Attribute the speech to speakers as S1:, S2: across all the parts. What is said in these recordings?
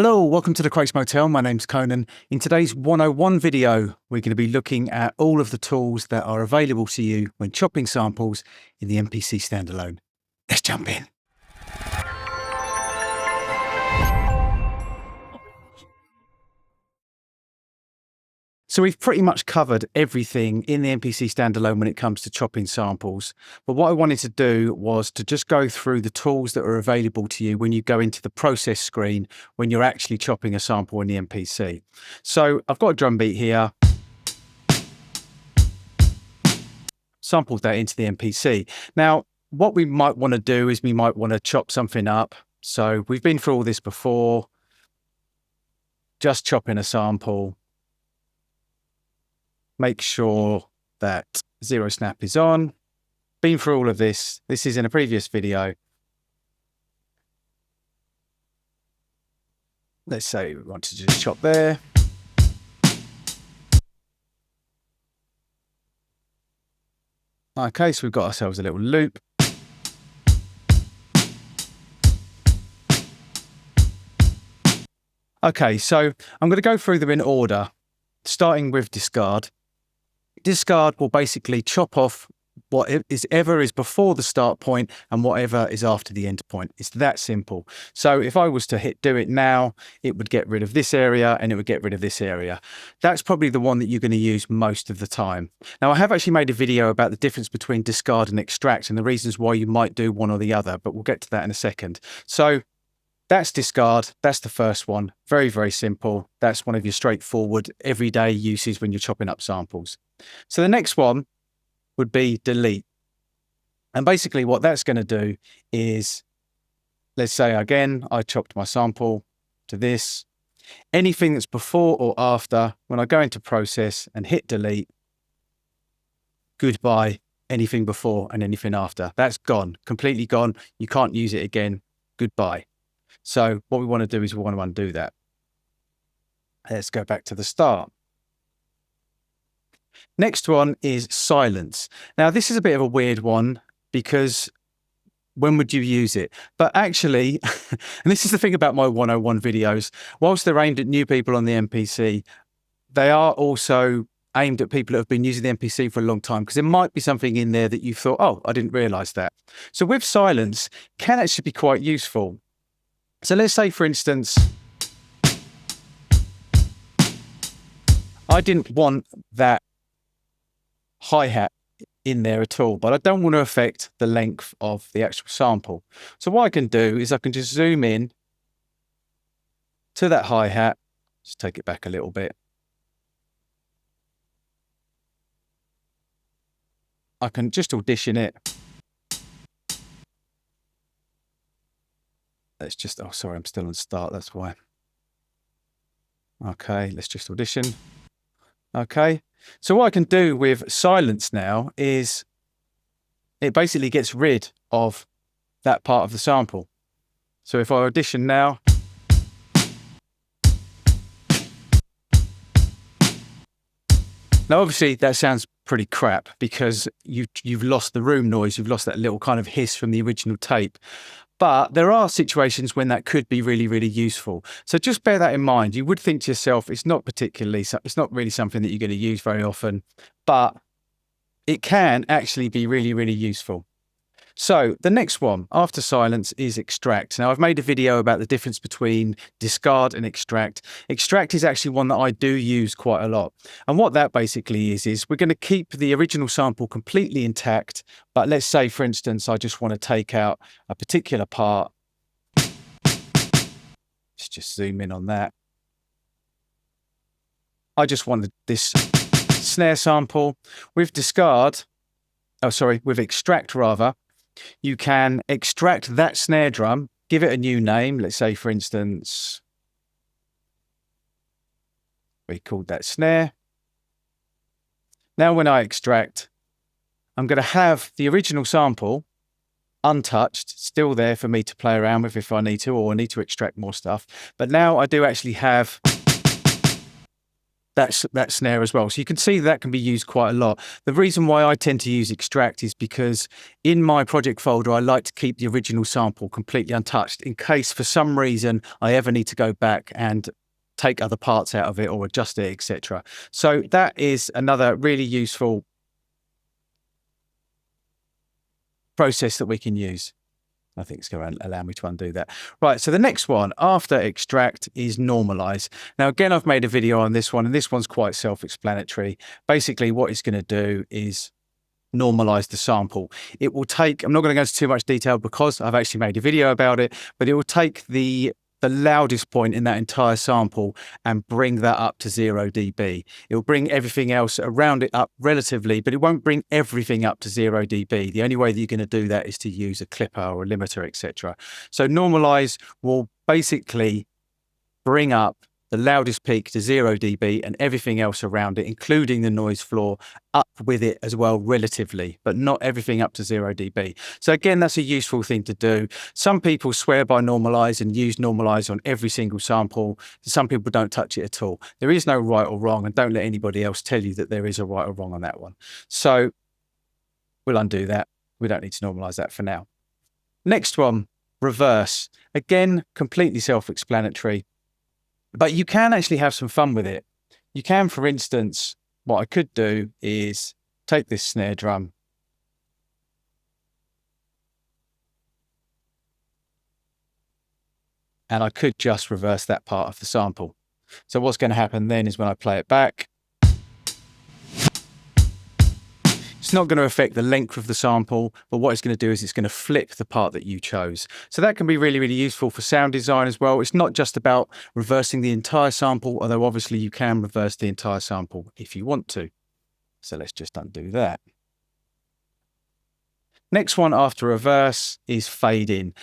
S1: Hello, welcome to the Craig's Motel. My name's Conan. In today's 101 video, we're going to be looking at all of the tools that are available to you when chopping samples in the MPC Standalone. Let's jump in. So we've pretty much covered everything in the MPC Standalone when it comes to chopping samples. But what I wanted to do was to just go through the tools that are available to you when you go into the process screen when you're actually chopping a sample in the MPC. So I've got a drum beat here. Sampled that into the MPC. Now, what we might want to do is we might want to chop something up. So we've been through all this before. Just chopping a sample. Make sure that zero snap is on. Been through all of this. This is in a previous video. Let's say we want to just chop there. Okay, so we've got ourselves a little loop. Okay, so I'm going to go through them in order, starting with discard. Discard will basically chop off whatever is before the start point and whatever is after the end point. It's that simple. So if I was to hit do it now, it would get rid of this area and it would get rid of this area. That's probably the one that you're going to use most of the time. Now, I have actually made a video about the difference between discard and extract and the reasons why you might do one or the other, but we'll get to that in a second. So that's discard. That's the first one. Very, very simple. That's one of your straightforward everyday uses when you're chopping up samples. So the next one would be delete. And basically what that's going to do is, let's say again, I chopped my sample to this. Anything that's before or after, when I go into process and hit delete, goodbye, anything before and anything after. That's gone, completely gone. You can't use it again. Goodbye. So what we want to do is we want to undo that. Let's go back to the start. Next one is silence. Now, this is a bit of a weird one because when would you use it? But actually, and this is the thing about my 101 videos, whilst they're aimed at new people on the MPC, they are also aimed at people that have been using the MPC for a long time because there might be something in there that you thought, oh, I didn't realize that. So with silence, can actually be quite useful. So let's say, for instance, I didn't want that hi-hat in there at all, but I don't want to affect the length of the actual sample. So what I can do is I can just zoom in to that hi-hat, just take it back a little bit. I can just audition it. Let's just, oh, sorry, I'm still on start, that's why. Okay, let's just audition. Okay, so what I can do with silence now is it basically gets rid of that part of the sample. So if I audition now, now obviously that sounds pretty crap because you've lost the room noise, you've lost that little kind of hiss from the original tape. But there are situations when that could be really, really useful. So just bear that in mind. You would think to yourself, it's not really something that you're going to use very often, but it can actually be really, really useful. So the next one after silence is extract. Now I've made a video about the difference between discard and extract. Extract is actually one that I do use quite a lot. And what that basically is we're going to keep the original sample completely intact. But let's say, for instance, I just want to take out a particular part. Let's just zoom in on that. I just wanted this snare sample. With with extract rather, you can extract that snare drum, give it a new name. Let's say, for instance, we called that snare. Now, when I extract, I'm going to have the original sample untouched, still there for me to play around with if I need to, or I need to extract more stuff. But now I do actually have that snare as well. So you can see that can be used quite a lot. The reason why I tend to use extract is because in my project folder, I like to keep the original sample completely untouched in case for some reason I ever need to go back and take other parts out of it or adjust it, etc. So that is another really useful process that we can use. I think it's going to allow me to undo that. Right, so the next one after extract is normalize. Now, again, I've made a video on this one, and this one's quite self-explanatory. Basically, what it's going to do is normalize the sample. It will take, I'm not going to go into too much detail because I've actually made a video about it, but it will take the loudest point in that entire sample and bring that up to 0 dB. It will bring everything else around it up relatively, but it won't bring everything up to 0 dB. The only way that you're going to do that is to use a clipper or a limiter, etc. So normalize will basically bring up the loudest peak to 0 dB and everything else around it, including the noise floor, up with it as well relatively, but not everything up to 0 dB. So again, that's a useful thing to do. Some people swear by normalize and use normalize on every single sample. Some people don't touch it at all. There is no right or wrong, and don't let anybody else tell you that there is a right or wrong on that one. So we'll undo that. We don't need to normalize that for now. Next one, reverse. Again, completely self-explanatory. But you can actually have some fun with it. You can, for instance, what I could do is take this snare drum and I could just reverse that part of the sample. So what's going to happen then is when I play it back, it's not going to affect the length of the sample, but what it's going to do is it's going to flip the part that you chose. So that can be really, really useful for sound design as well. It's not just about reversing the entire sample, although obviously you can reverse the entire sample if you want to. So let's just undo that. Next one after reverse is fade in.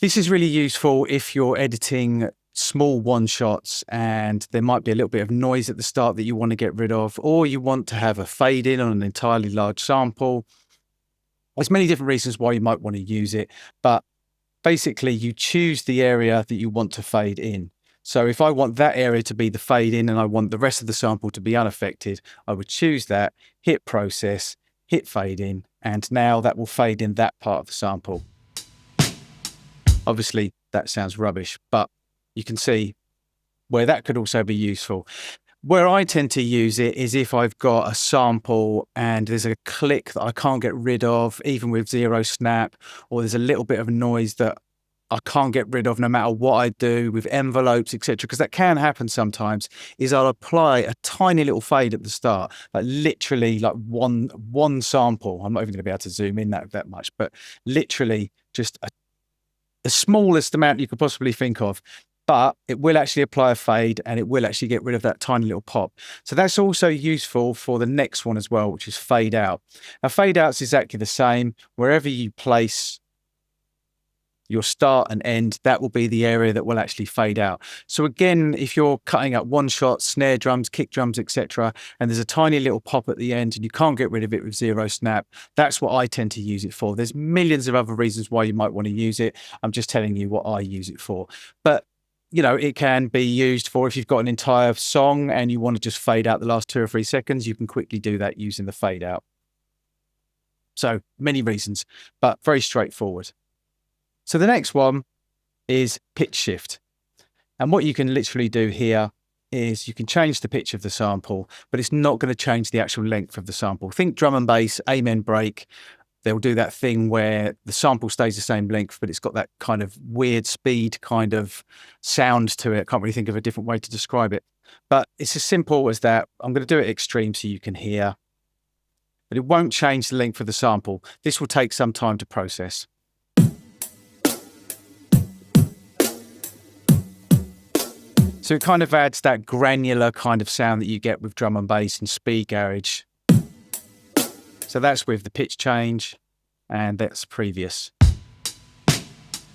S1: This is really useful if you're editing small one-shots and there might be a little bit of noise at the start that you want to get rid of, or you want to have a fade in on an entirely large sample. There's many different reasons why you might want to use it, but basically you choose the area that you want to fade in. So if I want that area to be the fade in and I want the rest of the sample to be unaffected, I would choose that, hit process, hit fade in, and now that will fade in that part of the sample. Obviously that sounds rubbish, but you can see where that could also be useful. Where I tend to use it is if I've got a sample and there's a click that I can't get rid of, even with zero snap, or there's a little bit of noise that I can't get rid of no matter what I do with envelopes, etc. Because that can happen sometimes, is I'll apply a tiny little fade at the start, like literally like one sample. I'm not even going to be able to zoom in that much, but literally just the smallest amount you could possibly think of. But it will actually apply a fade and it will actually get rid of that tiny little pop. So that's also useful for the next one as well, which is fade out. Now, fade out is exactly the same. Wherever you place your start and end, that will be the area that will actually fade out. So again, if you're cutting up one shot, snare drums, kick drums, etc., and there's a tiny little pop at the end and you can't get rid of it with zero snap, that's what I tend to use it for. There's millions of other reasons why you might want to use it. I'm just telling you what I use it for. But you know, it can be used for if you've got an entire song and you want to just fade out the last 2 or 3 seconds, you can quickly do that using the fade out. So many reasons, but very straightforward. So the next one is pitch shift. And what you can literally do here is you can change the pitch of the sample, but it's not going to change the actual length of the sample. Think drum and bass, amen break. They'll do that thing where the sample stays the same length, but it's got that kind of weird speed kind of sound to it. I can't really think of a different way to describe it. But it's as simple as that. I'm going to do it extreme so you can hear. But it won't change the length of the sample. This will take some time to process. So it kind of adds that granular kind of sound that you get with drum and bass and speed garage. So that's with the pitch change, and that's previous.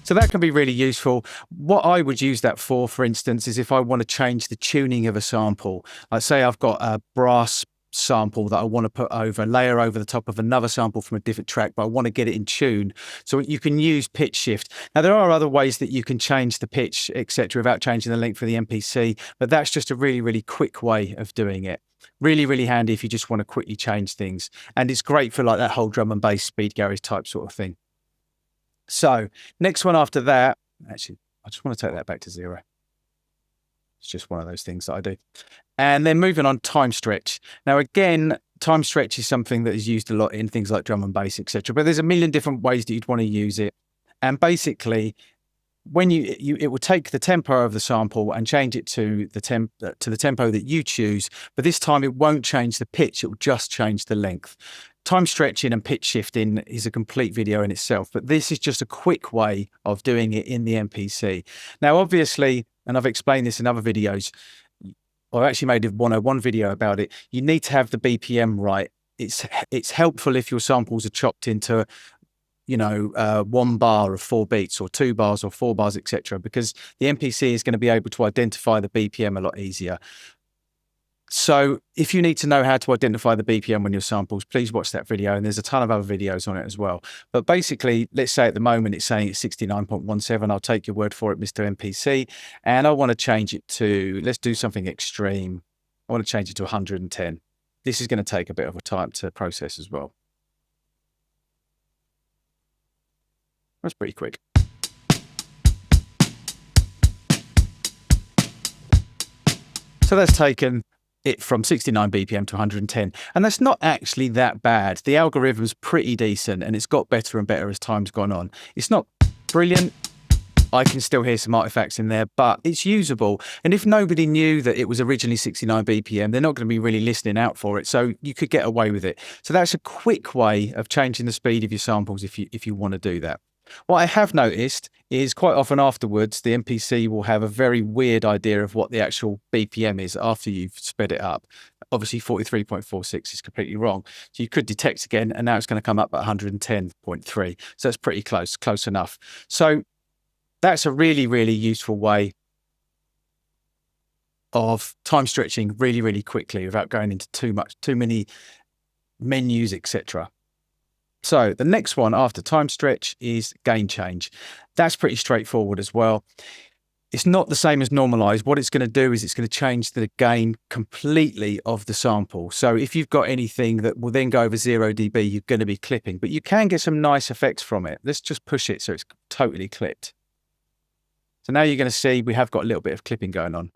S1: So that can be really useful. What I would use that for instance, is if I want to change the tuning of a sample. Like say I've got a brass sample that I want to put over, layer over the top of another sample from a different track, but I want to get it in tune. So you can use pitch shift. Now, there are other ways that you can change the pitch, etc., without changing the length for the MPC, but that's just a really, really quick way of doing it. Really, really handy if you just want to quickly change things. And it's great for like that whole drum and bass speed garage type sort of thing. So next one after that, actually, I just want to take that back to 0. It's just one of those things that I do. And then moving on, Timestretch. Now, again, Timestretch is something that is used a lot in things like drum and bass, etc. But there's a million different ways that you'd want to use it. And basically, when it will take the tempo of the sample and change it to the tempo that you choose. But this time, it won't change the pitch. It will just change the length. Time stretching and pitch shifting is a complete video in itself, but this is just a quick way of doing it in the MPC. Now, obviously, and I've explained this in other videos, I've actually made a 101 video about it. You need to have the BPM right. It's helpful if your samples are chopped into, 1 bar of 4 beats or 2 bars or 4 bars, etc., because the MPC is going to be able to identify the BPM a lot easier. So if you need to know how to identify the BPM on your samples, please watch that video. And there's a ton of other videos on it as well. But basically, let's say at the moment it's saying it's 69.17. I'll take your word for it, Mr. MPC. And I want to change it to, let's do something extreme. I want to change it to 110. This is going to take a bit of a time to process as well. That's pretty quick. So that's taken it from 69 BPM to 110. And that's not actually that bad. The algorithm's pretty decent and it's got better and better as time's gone on. It's not brilliant. I can still hear some artifacts in there, but it's usable. And if nobody knew that it was originally 69 BPM, they're not going to be really listening out for it. So you could get away with it. So that's a quick way of changing the speed of your samples if you want to do that. What I have noticed is quite often afterwards, the MPC will have a very weird idea of what the actual BPM is after you've sped it up. Obviously, 43.46 is completely wrong. So you could detect again, and now it's going to come up at 110.3. So that's pretty close enough. So that's a really, really useful way of time stretching really, really quickly without going into too many menus, etc. So the next one after time stretch is gain change. That's pretty straightforward as well. It's not the same as normalize. What it's going to do is it's going to change the gain completely of the sample. So if you've got anything that will then go over 0 dB, you're going to be clipping, but you can get some nice effects from it. Let's just push it so it's totally clipped. So now you're going to see we have got a little bit of clipping going on.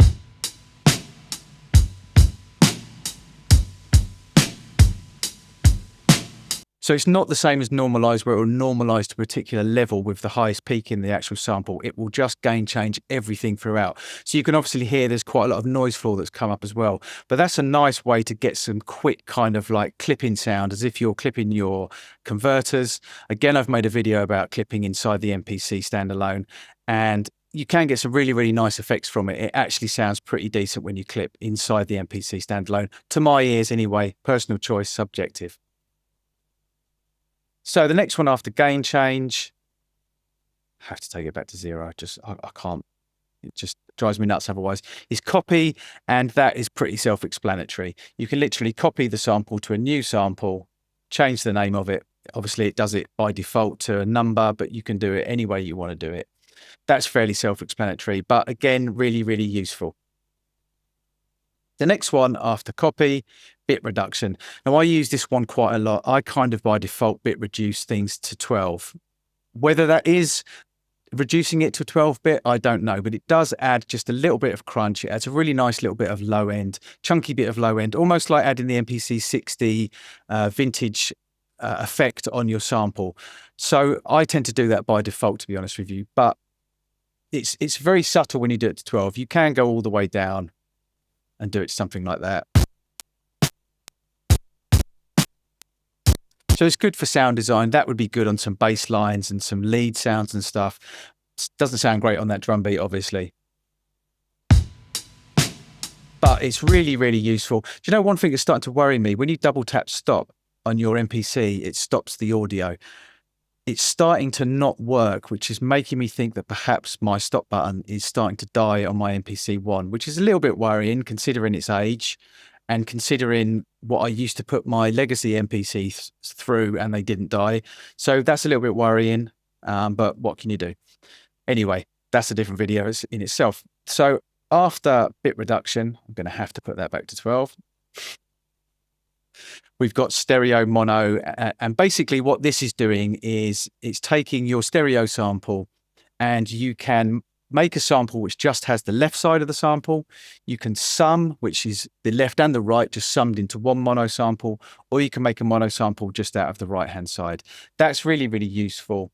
S1: So it's not the same as normalize, where it will normalize to a particular level with the highest peak in the actual sample. It will just gain change everything throughout. So you can obviously hear there's quite a lot of noise floor that's come up as well. But that's a nice way to get some quick kind of like clipping sound, as if you're clipping your converters. Again, I've made a video about clipping inside the MPC Standalone, and you can get some really, really nice effects from it. It actually sounds pretty decent when you clip inside the MPC Standalone. To my ears anyway, personal choice, subjective. So the next one after gain change, I have to take it back to 0. I can't, it just drives me nuts otherwise, is copy. And that is pretty self-explanatory. You can literally copy the sample to a new sample, change the name of it. Obviously it does it by default to a number, but you can do it any way you want to do it. That's fairly self-explanatory, but again, really, really useful. The next one after copy, bit reduction. Now I use this one quite a lot. I kind of by default bit reduce things to 12. Whether that is reducing it to 12-bit, I don't know, but it does add just a little bit of crunch. It adds a really nice little bit of low end, chunky bit of low end, almost like adding the MPC 60 vintage effect on your sample. So I tend to do that by default, to be honest with you, but it's very subtle when you do it to 12. You can go all the way down and do it something like that. So it's good for sound design. That would be good on some bass lines and some lead sounds and stuff. Doesn't sound great on that drum beat, obviously. But it's really, really useful. Do you know one thing that's starting to worry me? When you double tap stop on your MPC, it stops the audio. It's starting to not work, which is making me think that perhaps my stop button is starting to die on my MPC 1, which is a little bit worrying considering its age. And considering what I used to put my legacy MPCs through and they didn't die. So that's a little bit worrying, but what can you do? Anyway, that's a different video in itself. So after bit reduction, I'm going to have to put that back to 12. We've got stereo, mono, and basically what this is doing is it's taking your stereo sample and you can make a sample which just has the left side of the sample. You can sum, which is the left and the right just summed into one mono sample, or you can make a mono sample just out of the right-hand side. That's really, really useful.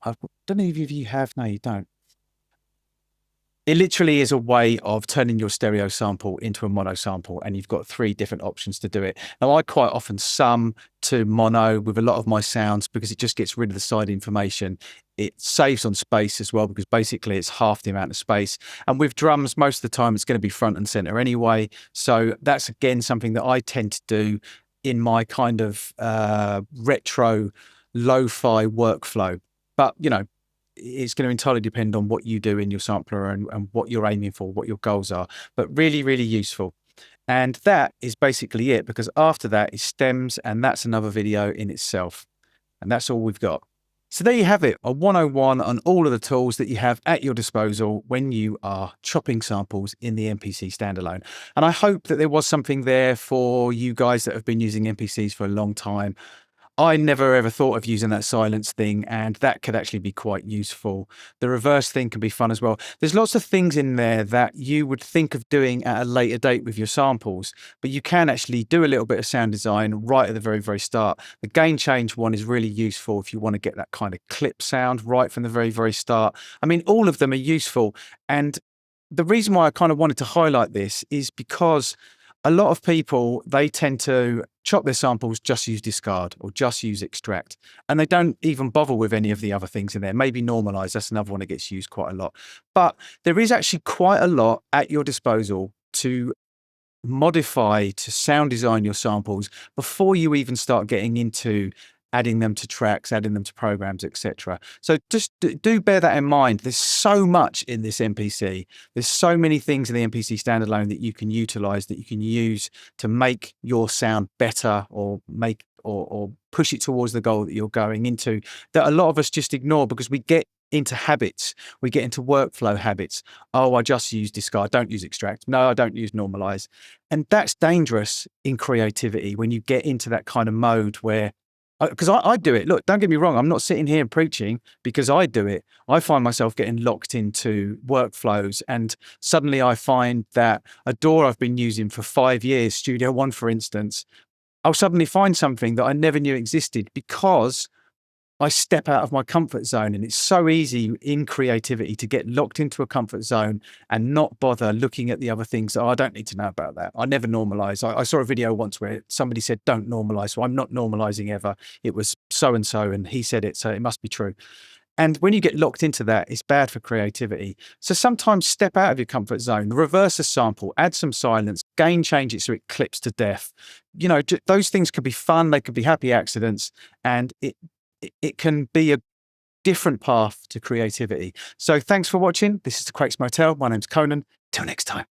S1: I don't know if you have, no, you don't. It literally is a way of turning your stereo sample into a mono sample, and you've got 3 different options to do it. Now, I quite often sum to mono with a lot of my sounds because it just gets rid of the side information. It saves on space as well because basically it's half the amount of space. And with drums, most of the time it's going to be front and center anyway. So that's, again, something that I tend to do in my kind of retro lo-fi workflow. But, you know, it's going to entirely depend on what you do in your sampler and what you're aiming for, what your goals are, but really, really useful. And that is basically it, because after that is stems, and that's another video in itself. And that's all we've got. So there you have it, a 101 on all of the tools that you have at your disposal when you are chopping samples in the MPC Standalone. And I hope that there was something there for you guys that have been using MPCs for a long time. I never ever thought of using that silence thing, and that could actually be quite useful. The reverse thing can be fun as well. There's lots of things in there that you would think of doing at a later date with your samples, but you can actually do a little bit of sound design right at the very, very start. The gain change one is really useful if you want to get that kind of clip sound right from the very, very start. I mean, all of them are useful. And the reason why I kind of wanted to highlight this is because a lot of people, they tend to chop their samples, just use discard or just use extract, and they don't even bother with any of the other things in there. Maybe normalize, that's another one that gets used quite a lot. But there is actually quite a lot at your disposal to modify, to sound design your samples before you even start getting into adding them to tracks, adding them to programs, etc. So just do bear that in mind. There's so much in this MPC. There's so many things in the MPC Standalone that you can utilize, that you can use to make your sound better, or make or push it towards the goal that you're going into, that a lot of us just ignore because we get into habits. We get into workflow habits. Oh, I just use discard, don't use extract. No, I don't use normalize. And that's dangerous in creativity when you get into that kind of mode where, because I do it. Look, don't get me wrong. I'm not sitting here preaching because I do it. I find myself getting locked into workflows, and suddenly I find that a DAW I've been using for 5 years, Studio One, for instance, I'll suddenly find something that I never knew existed because I step out of my comfort zone. And it's so easy in creativity to get locked into a comfort zone and not bother looking at the other things. Oh, I don't need to know about that. I never normalize. I saw a video once where somebody said, don't normalize. So I'm not normalizing ever. It was so-and-so and he said it, so it must be true. And when you get locked into that, it's bad for creativity. So sometimes step out of your comfort zone, reverse a sample, add some silence, gain change it so it clips to death. You know, those things could be fun. They could be happy accidents, and it can be a different path to creativity. So thanks for watching. This is the Quakes Motel. My name's Conan. Till next time.